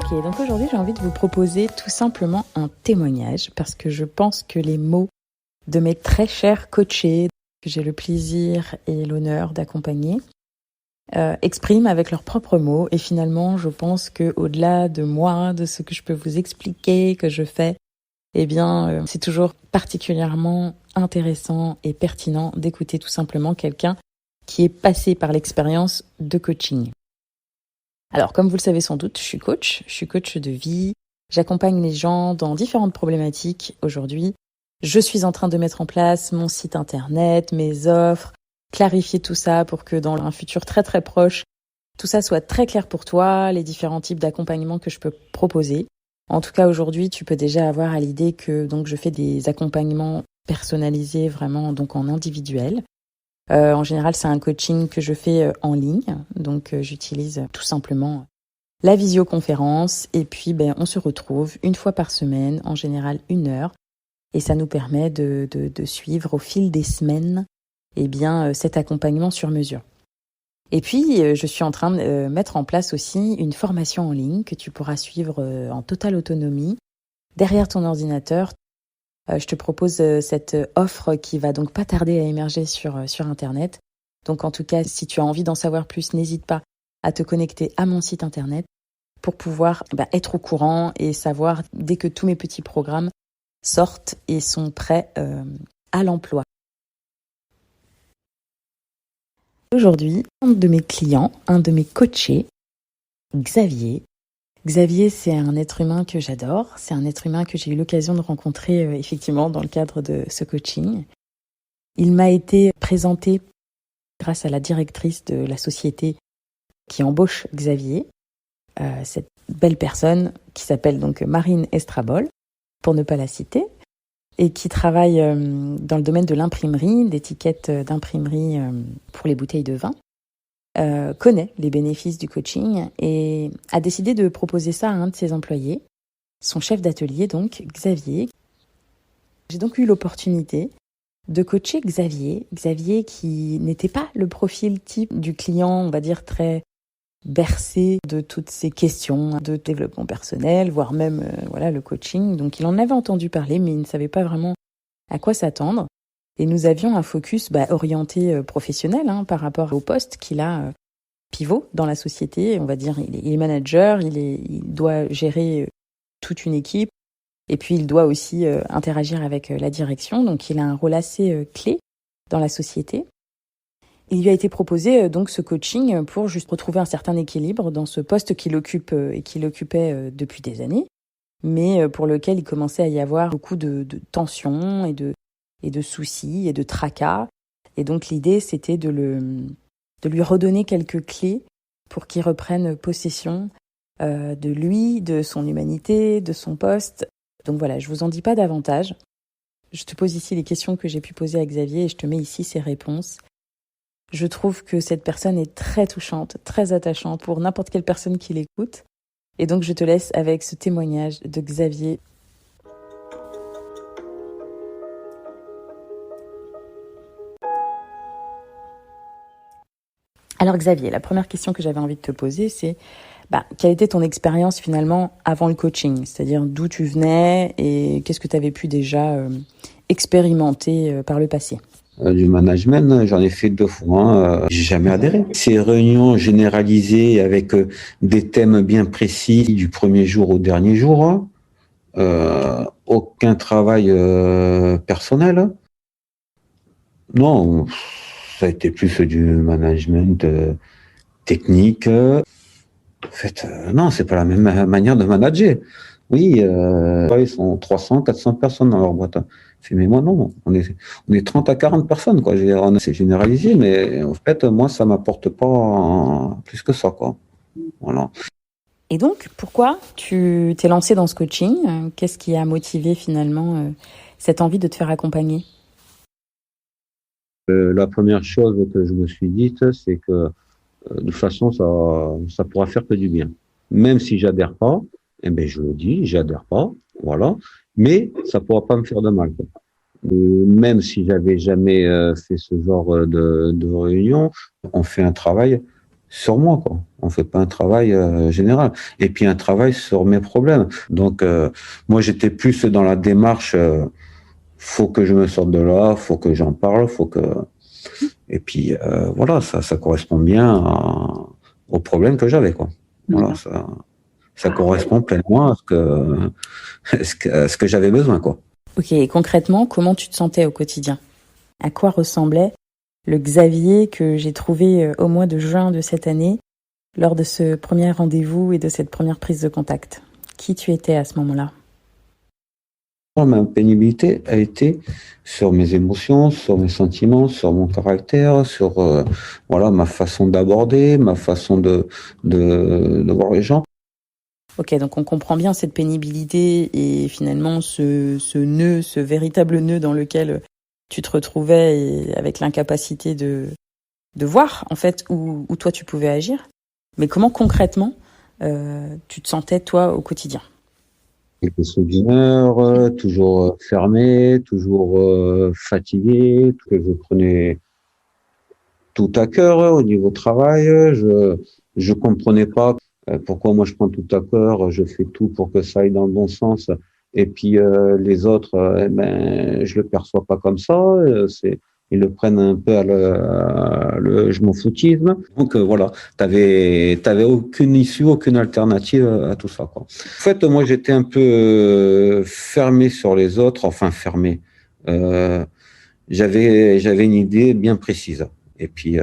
Ok, donc aujourd'hui j'ai envie de vous proposer tout simplement un témoignage parce que je pense que les mots de mes très chers coachés que j'ai le plaisir et l'honneur d'accompagner expriment avec leurs propres mots et finalement je pense que au-delà de moi, de ce que je peux vous expliquer, que je fais, c'est toujours particulièrement intéressant et pertinent d'écouter tout simplement quelqu'un qui est passé par l'expérience de coaching. Alors, comme vous le savez sans doute, je suis coach de vie. J'accompagne les gens dans différentes problématiques aujourd'hui. Je suis en train de mettre en place mon site internet, mes offres, clarifier tout ça pour que dans un futur très très proche, tout ça soit très clair pour toi, les différents types d'accompagnement que je peux proposer. En tout cas, aujourd'hui, tu peux déjà avoir à l'idée que donc je fais des accompagnements personnalisés vraiment donc en individuel. En général, c'est un coaching que je fais en ligne, donc j'utilise tout simplement la visioconférence et puis on se retrouve une fois par semaine, en général 1 heure, et ça nous permet de suivre au fil des semaines cet accompagnement sur mesure. Et puis, je suis en train de mettre en place aussi une formation en ligne que tu pourras suivre en totale autonomie derrière ton ordinateur. Je te propose cette offre qui va donc pas tarder à émerger sur Internet. Donc en tout cas, si tu as envie d'en savoir plus, n'hésite pas à te connecter à mon site Internet pour pouvoir être au courant et savoir dès que tous mes petits programmes sortent et sont prêts à l'emploi. Aujourd'hui, un de mes clients, un de mes coachés, Xavier, c'est un être humain que j'adore. C'est un être humain que j'ai eu l'occasion de rencontrer effectivement dans le cadre de ce coaching. Il m'a été présenté grâce à la directrice de la société qui embauche Xavier, cette belle personne qui s'appelle donc Marine Estrabol, pour ne pas la citer, et qui travaille dans le domaine de l'imprimerie, d'étiquettes d'imprimerie pour les bouteilles de vin. Connaît les bénéfices du coaching et a décidé de proposer ça à un de ses employés, son chef d'atelier donc, Xavier. J'ai donc eu l'opportunité de coacher Xavier qui n'était pas le profil type du client, on va dire très bercé de toutes ces questions de développement personnel, voire même le coaching. Donc il en avait entendu parler mais il ne savait pas vraiment à quoi s'attendre. Et nous avions un focus orienté professionnel par rapport au poste qu'il a pivot dans la société. On va dire il est manager, il doit gérer toute une équipe et puis il doit aussi interagir avec la direction. Donc il a un rôle assez clé dans la société. Il lui a été proposé donc ce coaching pour juste retrouver un certain équilibre dans ce poste qu'il occupe et qu'il occupait depuis des années, mais pour lequel il commençait à y avoir beaucoup de tensions et de soucis et de tracas. Et donc l'idée, c'était de lui redonner quelques clés pour qu'il reprenne possession de lui, de son humanité, de son poste. Donc voilà, je vous en dis pas davantage. Je te pose ici les questions que j'ai pu poser à Xavier et je te mets ici ses réponses. Je trouve que cette personne est très touchante, très attachante pour n'importe quelle personne qui l'écoute. Et donc je te laisse avec ce témoignage de Xavier. Alors Xavier, la première question que j'avais envie de te poser, c'est quelle était ton expérience finalement avant le coaching ? C'est-à-dire d'où tu venais et qu'est-ce que tu avais pu déjà expérimenter par le passé ? Du management, j'en ai fait 2 fois, j'ai jamais adhéré. Ces réunions généralisées avec des thèmes bien précis du premier jour au dernier jour, aucun travail personnel. Non, ça a été plus du management technique. En fait, non, c'est pas la même manière de manager. Oui, ils sont 300, 400 personnes dans leur boîte. Mais moi, non, on est 30 à 40 personnes, quoi. C'est généralisé, mais en fait, moi, ça m'apporte pas plus que ça, quoi. Voilà. Et donc, pourquoi tu t'es lancé dans ce coaching ? Qu'est-ce qui a motivé finalement cette envie de te faire accompagner ? La première chose que je me suis dite, c'est que de toute façon, ça pourra faire que du bien. Même si j'adhère pas, je le dis, j'adhère pas, voilà. Mais ça pourra pas me faire de mal, quoi. Même si j'avais jamais fait ce genre de réunion, on fait un travail sur moi, quoi. On fait pas un travail général. Et puis un travail sur mes problèmes. Donc moi j'étais plus dans la démarche. Faut que je me sorte de là, faut que j'en parle, faut que. Et puis voilà, ça correspond bien au problème que j'avais, quoi. Voilà, ça correspond pleinement à ce que j'avais besoin, quoi. Ok, et concrètement, comment tu te sentais au quotidien? À quoi ressemblait le Xavier que j'ai trouvé au mois de juin de cette année, lors de ce premier rendez-vous et de cette première prise de contact? Qui tu étais à ce moment-là? Ma pénibilité a été sur mes émotions, sur mes sentiments, sur mon caractère, sur voilà ma façon d'aborder, ma façon de voir les gens. Ok, donc on comprend bien cette pénibilité et finalement ce nœud, ce véritable nœud dans lequel tu te retrouvais et avec l'incapacité de voir en fait où toi tu pouvais agir. Mais comment concrètement tu te sentais toi au quotidien? Quelques sauts d'humeur, toujours fermé, toujours fatigué, que je prenais tout à cœur au niveau travail. Je comprenais pas pourquoi moi je prends tout à cœur, je fais tout pour que ça aille dans le bon sens. Et puis les autres, je le perçois pas comme ça. Ils le prennent un peu je m'en foutisme. Donc voilà, t'avais aucune issue, aucune alternative à tout ça, quoi. En fait, moi j'étais un peu fermé sur les autres, enfin fermé. Euh, j'avais une idée bien précise. Et puis,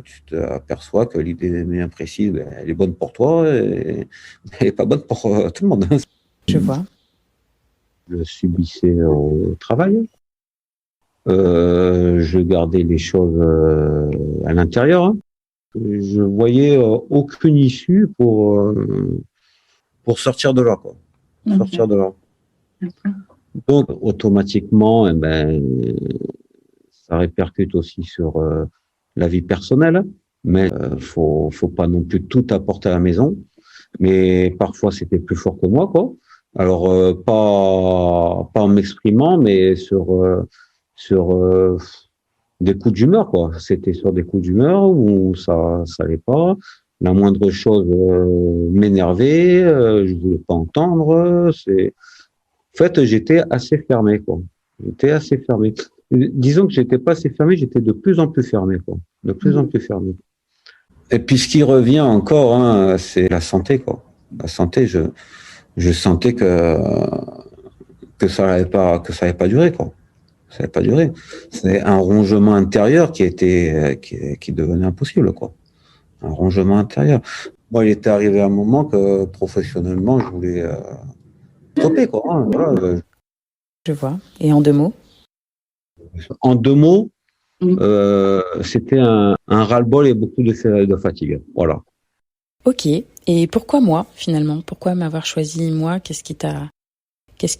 tu t'aperçois que l'idée bien précise, elle est bonne pour toi et elle n'est pas bonne pour tout le monde. Je vois. Je subissais au travail. Je gardais les choses à l'intérieur, hein. Je voyais aucune issue pour sortir de là, quoi. Sortir de là. Donc, automatiquement, ça répercute aussi sur la vie personnelle, mais faut pas non plus tout apporter à la maison. Mais parfois c'était plus fort que moi, quoi. Alors pas en m'exprimant, mais sur des coups d'humeur, quoi. C'était sur des coups d'humeur où ça allait pas. La moindre chose m'énervait, je voulais pas entendre. En fait, j'étais assez fermé, quoi. J'étais assez fermé. Disons que j'étais pas assez fermé, j'étais de plus en plus fermé, quoi. De plus en plus fermé. Et puis, ce qui revient encore, hein, c'est la santé, quoi. La santé, je sentais que ça allait pas durer, quoi. Ça allait pas durer. C'est un rongement intérieur qui devenait impossible, quoi. Un rongement intérieur. Moi, il était arrivé un moment que professionnellement, je voulais stopper, quoi, hein, voilà. Je vois. Et en 2 mots? En 2 mots, c'était un ras-le-bol et beaucoup de fatigue. Voilà. Ok. Et pourquoi moi, finalement? Pourquoi m'avoir choisi moi? Qu'est-ce qui a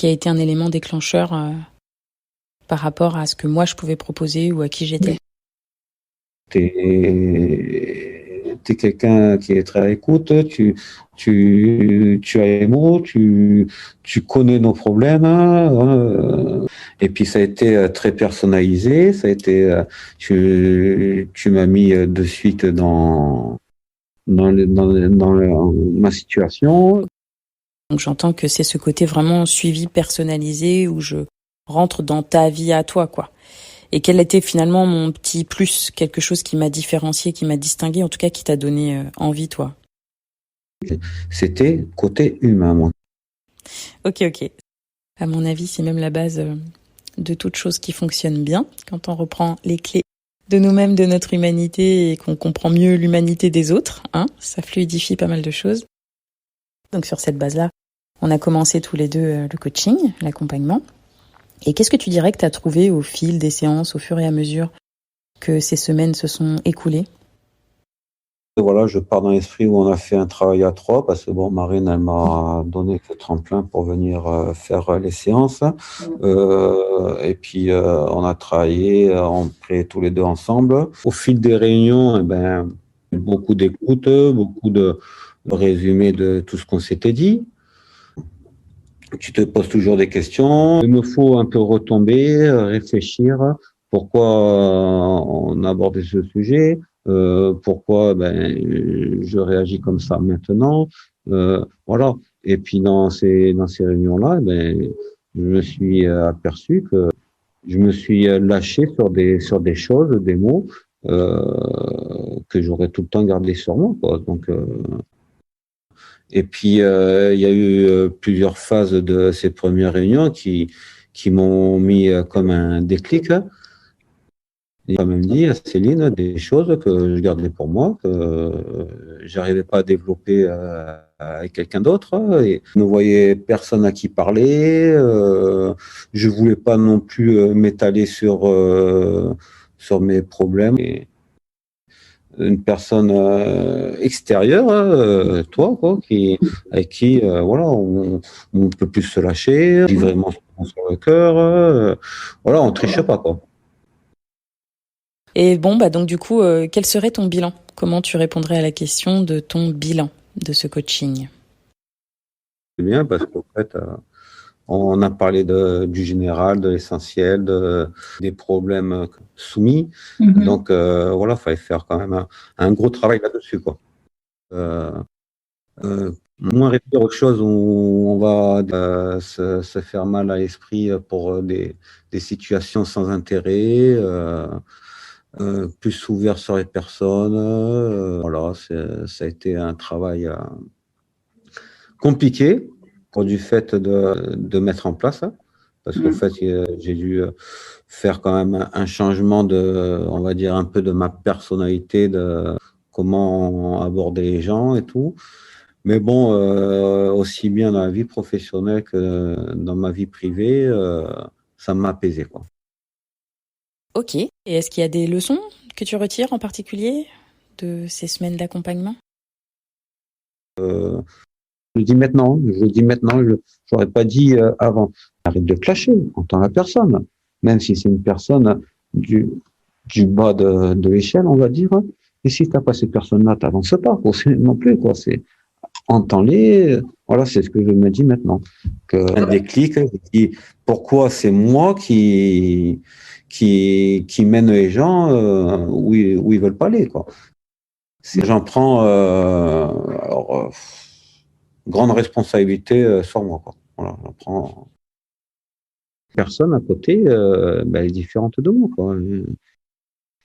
été un élément déclencheur par rapport à ce que moi je pouvais proposer ou à qui j'étais? T'es quelqu'un qui est très à l'écoute, tu as les mots, tu connais nos problèmes, et puis ça a été très personnalisé, ça a été, tu m'as mis de suite dans ma situation. Donc j'entends que c'est ce côté vraiment suivi personnalisé où je rentre dans ta vie à toi, quoi. Et quel était finalement mon petit plus, quelque chose qui m'a différencié, qui m'a distingué, en tout cas qui t'a donné envie, toi? C'était côté humain, moi. Ok. À mon avis, c'est même la base de toute chose qui fonctionne bien. Quand on reprend les clés de nous-mêmes, de notre humanité et qu'on comprend mieux l'humanité des autres, hein, ça fluidifie pas mal de choses. Donc sur cette base-là, on a commencé tous les deux le coaching, l'accompagnement. Et qu'est-ce que tu dirais que tu as trouvé au fil des séances, au fur et à mesure que ces semaines se sont écoulées? Voilà, je pars dans l'esprit où on a fait un travail à 3 parce que bon, Marine, elle m'a donné le tremplin pour venir faire les séances. Et puis on a travaillé, on pris tous les deux ensemble. Au fil des réunions, beaucoup d'écoute, beaucoup de résumé de tout ce qu'on s'était dit. Tu te poses toujours des questions. Il me faut un peu retomber, réfléchir. Pourquoi on a abordé ce sujet? Pourquoi je réagis comme ça maintenant, voilà. Et puis dans ces réunions-là, je me suis aperçu que je me suis lâché sur des choses, des mots que j'aurais tout le temps gardé sur moi, quoi. Donc et puis il y a eu plusieurs phases de ces premières réunions qui m'ont mis comme un déclic. Il a même dit à Céline des choses que je gardais pour moi, que j'arrivais pas à développer avec quelqu'un d'autre, et je ne voyais personne à qui parler. Je voulais pas non plus m'étaler sur mes problèmes. Et une personne extérieure, toi, quoi, avec qui, voilà, on peut plus se lâcher, on dit vraiment ce qu'on a sur le cœur, voilà, on triche pas, quoi. Et bon, bah donc du coup, quel serait ton bilan? Comment tu répondrais à la question de ton bilan de ce coaching? C'est bien parce qu'en fait, on a parlé du général, de l'essentiel, des problèmes soumis. Donc voilà, il fallait faire quand même un gros travail là-dessus, quoi. Euh, Moins réfléchir aux choses où on va se faire mal à l'esprit pour des situations sans intérêt, plus ouvert sur les personnes. Voilà, ça a été un travail compliqué pour du fait de mettre en place, hein, parce qu'au fait, j'ai dû faire quand même un changement on va dire, un peu de ma personnalité, de comment aborder les gens et tout. Mais bon, aussi bien dans la vie professionnelle que dans ma vie privée, ça m'a apaisé, quoi. Ok. Et est-ce qu'il y a des leçons que tu retires en particulier de ces semaines d'accompagnement? Je le dis maintenant, je n'aurais pas dit avant. Arrête de clasher, entends la personne. Même si c'est une personne du bas de l'échelle, on va dire. Et si tu n'as pas cette personne-là, tu n'avances pas, quoi, non plus, quoi. Entends-les, voilà, c'est ce que je me dis maintenant. Un déclic, je dis, pourquoi c'est moi qui mène les gens où ils veulent pas aller, quoi. J'en prends grande responsabilité sur moi, quoi. Voilà, j'en prends personne à côté est différente de moi, quoi.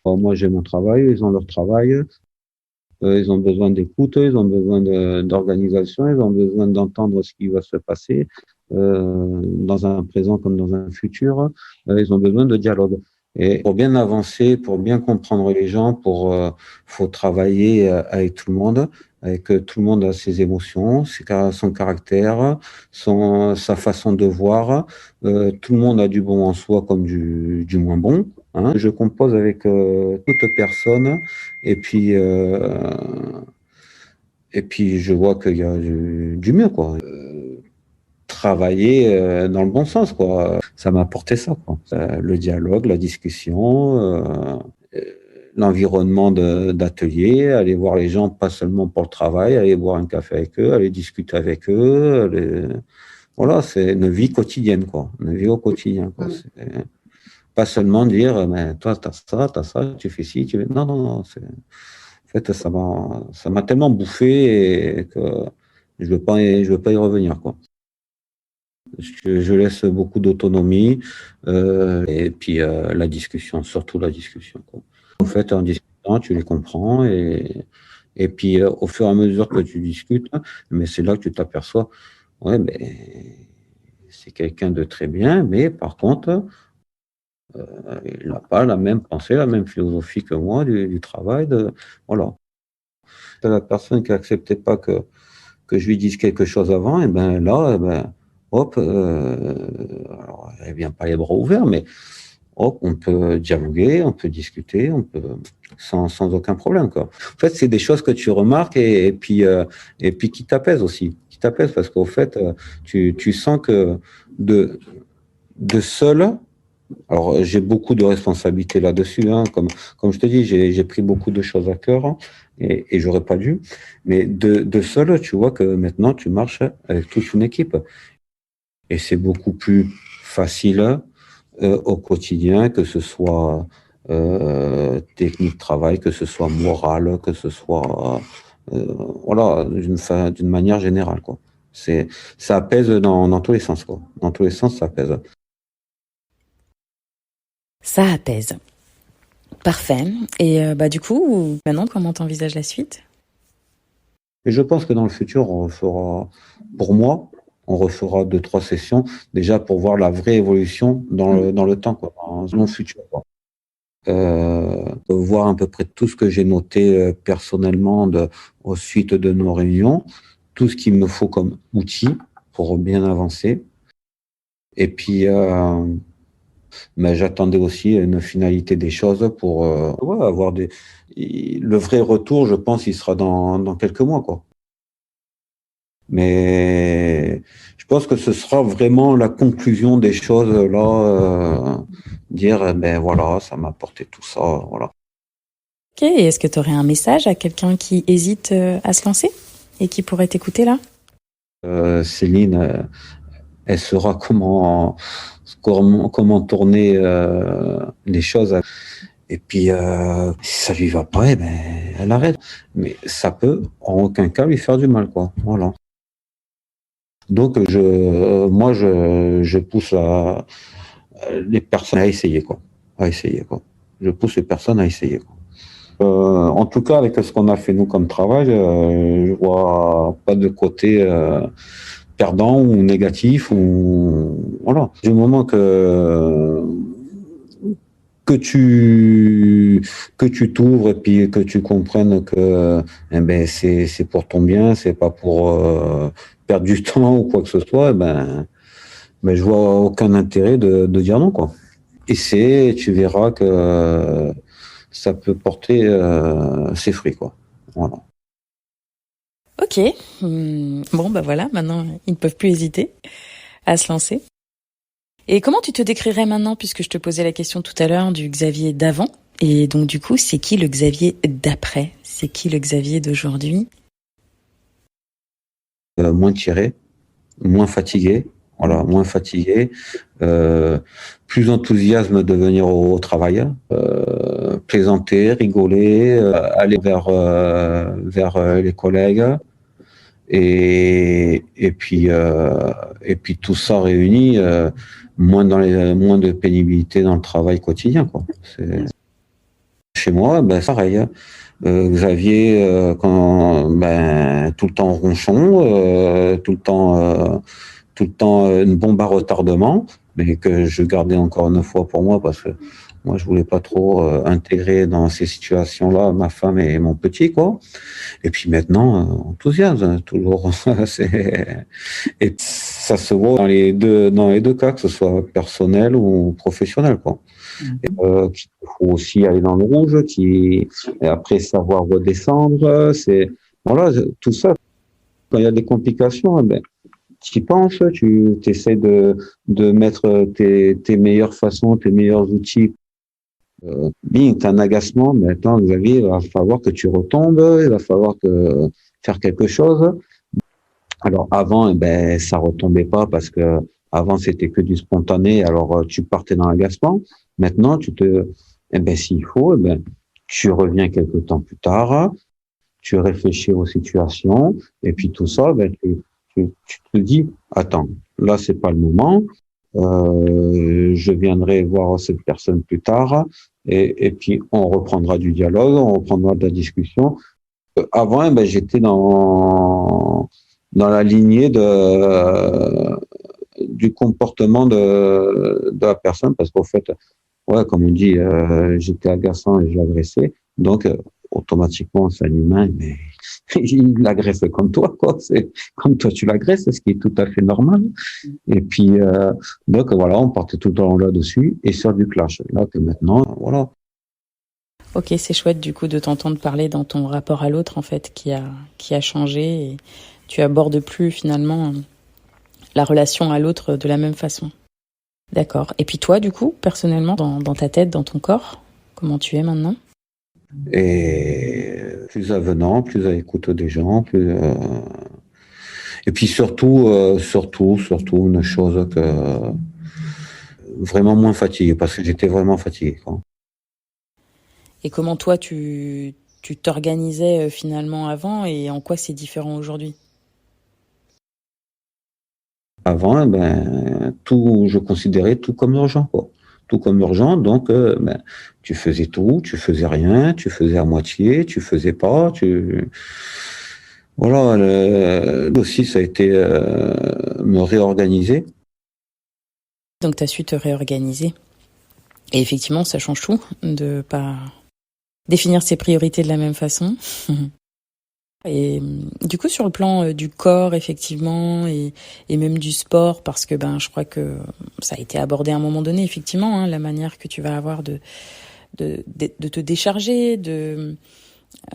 Moi, j'ai mon travail, ils ont leur travail. Ils ont besoin d'écoute, ils ont besoin d'organisation, ils ont besoin d'entendre ce qui va se passer dans un présent comme dans un futur. Ils ont besoin de dialogue. Et pour bien avancer, pour bien comprendre les gens, faut travailler avec tout le monde, avec tout le monde a ses émotions, son caractère, sa façon de voir. Tout le monde a du bon en soi comme du moins bon. Hein. Je compose avec toute personne et puis je vois qu'il y a du mieux, quoi. Travailler dans le bon sens, quoi. Ça m'a apporté ça, quoi. Le dialogue, la discussion, l'environnement d'atelier, aller voir les gens, pas seulement pour le travail, aller boire un café avec eux, aller discuter avec eux. Voilà, c'est une vie quotidienne, quoi. Une vie au quotidien, quoi. C'est pas seulement dire, mais toi, t'as ça, tu fais ci, tu fais... Non, non, non. En fait, ça m'a tellement bouffé et que je veux pas y revenir, quoi. Je laisse beaucoup d'autonomie et puis la discussion, surtout la discussion, quoi. En fait, en discutant, tu les comprends et puis au fur et à mesure que tu discutes, mais c'est là que tu t'aperçois, ouais, c'est quelqu'un de très bien, mais par contre, il n'a pas la même pensée, la même philosophie que moi du travail, voilà. La personne qui acceptait pas que je lui dise quelque chose avant, et ben là, hop, alors elle vient pas les bras ouverts, mais hop, on peut dialoguer, on peut discuter, on peut sans aucun problème, quoi. En fait, c'est des choses que tu remarques et puis qui t'apaisent aussi, qui t'apaisent parce qu'au fait, tu sens que de seul. Alors, j'ai beaucoup de responsabilités là-dessus, hein. Comme je te dis, j'ai pris beaucoup de choses à cœur, hein, et j'aurais pas dû. Mais de seul, tu vois que maintenant, tu marches avec toute une équipe. Et c'est beaucoup plus facile au quotidien, que ce soit technique de travail, que ce soit morale, que ce soit voilà, d'une manière générale, quoi. Ça apaise dans tous les sens, quoi. Dans tous les sens, ça apaise. Ça apaise. Parfait. Et du coup, maintenant, comment t'envisages la suite? Et je pense que dans le futur, on refera, pour moi, on refera 2, 3 sessions, déjà pour voir la vraie évolution dans le temps, quoi, dans le futur, quoi. Voir à peu près tout ce que j'ai noté personnellement au suite de nos réunions, tout ce qu'il me faut comme outil pour bien avancer. Et puis, mais j'attendais aussi une finalité des choses pour ouais, avoir le vrai retour, je pense, il sera dans quelques mois, quoi. Mais je pense que ce sera vraiment la conclusion des choses là, dire ben voilà, ça m'a apporté tout ça, voilà. Ok, et est-ce que tu aurais un message à quelqu'un qui hésite à se lancer et qui pourrait t'écouter là? Céline, elle saura comment tourner les choses. Et puis, si ça lui va pas, eh ben, elle arrête. Mais ça peut en aucun cas lui faire du mal, quoi. Voilà. Donc, moi, je pousse les personnes à essayer, quoi. À essayer, quoi. Je pousse les personnes à essayer, quoi. En tout cas, avec ce qu'on a fait nous comme travail, je vois pas de côté perdant ou négatif ou voilà. Du moment que tu t'ouvres et puis que tu comprennes que eh ben c'est pour ton bien, c'est pas pour perdre du temps ou quoi que ce soit, eh ben je vois aucun intérêt de dire non, quoi. Et tu verras que ça peut porter ses fruits, quoi. Voilà. Ok. Bon, bah voilà, maintenant, ils ne peuvent plus hésiter à se lancer. Et comment tu te décrirais maintenant, puisque je te posais la question tout à l'heure du Xavier d'avant? Et donc, du coup, c'est qui le Xavier d'après? C'est qui le Xavier d'aujourd'hui? Moins tiré, moins fatigué, voilà, moins fatigué, plus enthousiasme de venir au travail, plaisanter, rigoler, aller vers les collègues, et puis tout ça réuni, moins de pénibilité dans le travail quotidien, quoi. Chez moi, ben, c'est pareil. Xavier, tout le temps ronchon, tout le temps une bombe à retardement, mais que je gardais encore une fois pour moi parce que moi je voulais pas trop intégrer dans ces situations-là ma femme et mon petit, quoi. Et puis maintenant, enthousiasme toujours. Et ça se voit dans les deux cas, que ce soit personnel ou professionnel, quoi. Qu'il faut aussi aller dans le rouge, et après savoir redescendre. Voilà, tout ça. Quand il y a des complications, ben, tu y penses, tu essaies de mettre tes meilleures façons, tes meilleurs outils. Bing, t'as un agacement, mais attends, Xavier, il va falloir que tu retombes, il va falloir faire quelque chose. Alors avant, eh ben, ça retombait pas parce que avant c'était que du spontané, alors tu partais dans l'agacement. Maintenant, eh ben, s'il faut, eh ben, tu reviens quelque temps plus tard, tu réfléchis aux situations, et puis tout ça, ben, tu te dis, attends, là c'est pas le moment, je viendrai voir cette personne plus tard, et puis on reprendra du dialogue, on reprendra de la discussion. Avant, eh ben, j'étais dans la lignée du comportement de la personne, parce qu'au fait, ouais, comme on dit, j'étais agaçant et je l'agressais. Donc, automatiquement, c'est un humain, mais il l'agresse comme toi, quoi. C'est comme toi, tu l'agresses, ce qui est tout à fait normal. Et puis, donc, voilà, on partait tout le temps là-dessus et sur du clash. Là, que maintenant, voilà. Ok, c'est chouette du coup de t'entendre parler dans ton rapport à l'autre en fait qui a changé et tu abordes plus finalement la relation à l'autre de la même façon. D'accord. Et puis toi du coup, personnellement, dans ta tête, dans ton corps, comment tu es maintenant? Et plus avenant, plus à l'écoute des gens, et puis surtout, une chose que vraiment moins fatigué, parce que j'étais vraiment fatigué, quoi. Et comment toi, tu t'organisais finalement avant et en quoi c'est différent aujourd'hui? Avant, tout, je considérais tout comme urgent, quoi. Tout comme urgent, donc tu faisais tout, tu faisais rien, tu faisais à moitié, tu faisais pas, voilà. Aussi, ça a été me réorganiser. Donc tu as su te réorganiser. Et effectivement, ça change tout de pas définir ses priorités de la même façon. Et du coup, sur le plan du corps, effectivement, et même du sport, parce que je crois que ça a été abordé à un moment donné, effectivement, hein, la manière que tu vas avoir de te décharger,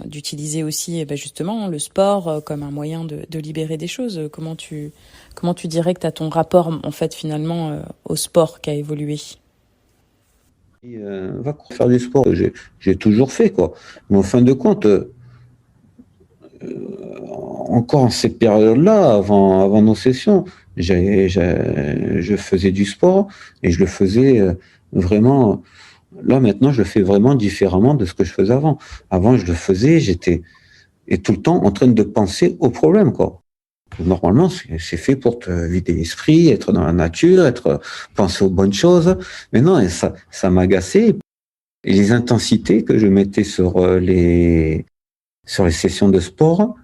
d'utiliser aussi justement le sport comme un moyen de libérer des choses. Comment tu dirais que tu as ton rapport en fait finalement au sport qui a évolué? Va faire du sport. J'ai toujours fait, quoi. Mais en fin de compte, encore en ces périodes-là, avant nos sessions, je faisais du sport et je le faisais vraiment. Là, maintenant, je le fais vraiment différemment de ce que je faisais avant. Avant, je le faisais, j'étais et tout le temps en train de penser au problème, quoi. Normalement, c'est fait pour te vider l'esprit, être dans la nature, penser aux bonnes choses. Mais non, et ça m'agaçait. Et les intensités que je mettais sur les sessions de sport,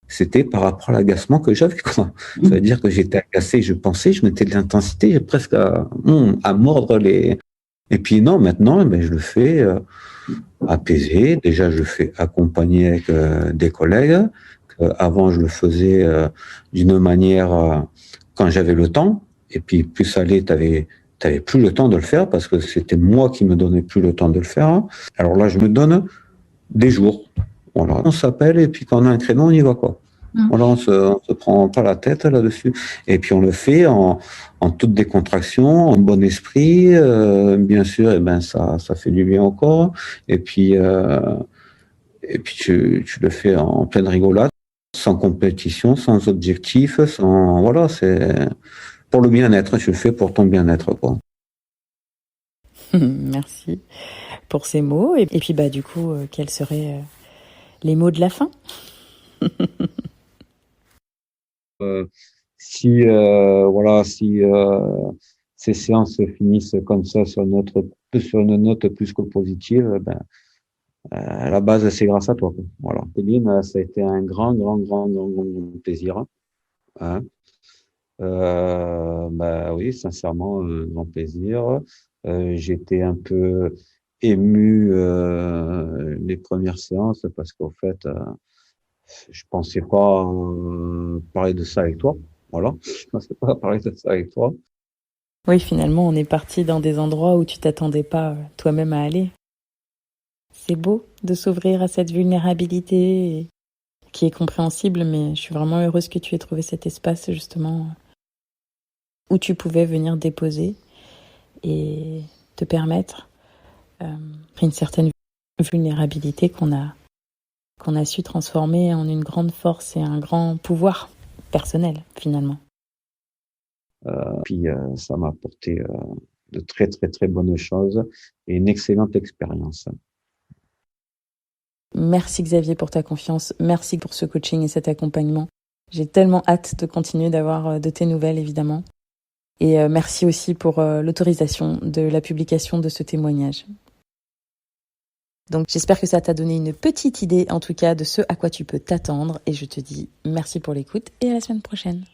c'était par rapport à l'agacement que j'avais, quoi. Ça veut dire que j'étais agacé, je pensais, je mettais de l'intensité, presque à mordre les. Et puis non, maintenant, je le fais apaisé. Déjà, je le fais accompagné avec des collègues. Avant, je le faisais d'une manière quand j'avais le temps. Et puis, plus ça allait, t'avais plus le temps de le faire parce que c'était moi qui me donnais plus le temps de le faire. Alors là, je me donne des jours. Voilà, on s'appelle et puis quand on a un créneau, on y va, quoi. Voilà, on se prend pas la tête là-dessus. Et puis on le fait en toute décontraction, en bon esprit, bien sûr. Et ça fait du bien au corps. Et puis tu le fais en pleine rigolade, sans compétition, sans objectif, voilà, c'est pour le bien-être. Tu le fais pour ton bien-être, quoi. Merci pour ces mots. Et puis du coup, quels seraient les mots de la fin? Si ces séances se finissent comme ça sur une note plus que positive, à la base, c'est grâce à toi, quoi. Voilà. Céline, ça a été un grand, grand, grand, grand, grand, grand plaisir. Hein. Oui, sincèrement, un grand plaisir. J'étais un peu ému les premières séances parce qu'au fait, je pensais pas parler de ça avec toi. Voilà, je pensais pas parler de ça avec toi. Oui, finalement, on est parti dans des endroits où tu t'attendais pas toi-même à aller. C'est beau de s'ouvrir à cette vulnérabilité qui est compréhensible, mais je suis vraiment heureuse que tu aies trouvé cet espace justement où tu pouvais venir déposer et te permettre une certaine vulnérabilité qu'on a su transformer en une grande force et un grand pouvoir personnel finalement. Puis ça m'a apporté de très très très bonnes choses et une excellente expérience. Merci Xavier pour ta confiance, merci pour ce coaching et cet accompagnement. J'ai tellement hâte de continuer d'avoir de tes nouvelles évidemment. Et merci aussi pour l'autorisation de la publication de ce témoignage. Donc j'espère que ça t'a donné une petite idée en tout cas de ce à quoi tu peux t'attendre et je te dis merci pour l'écoute et à la semaine prochaine.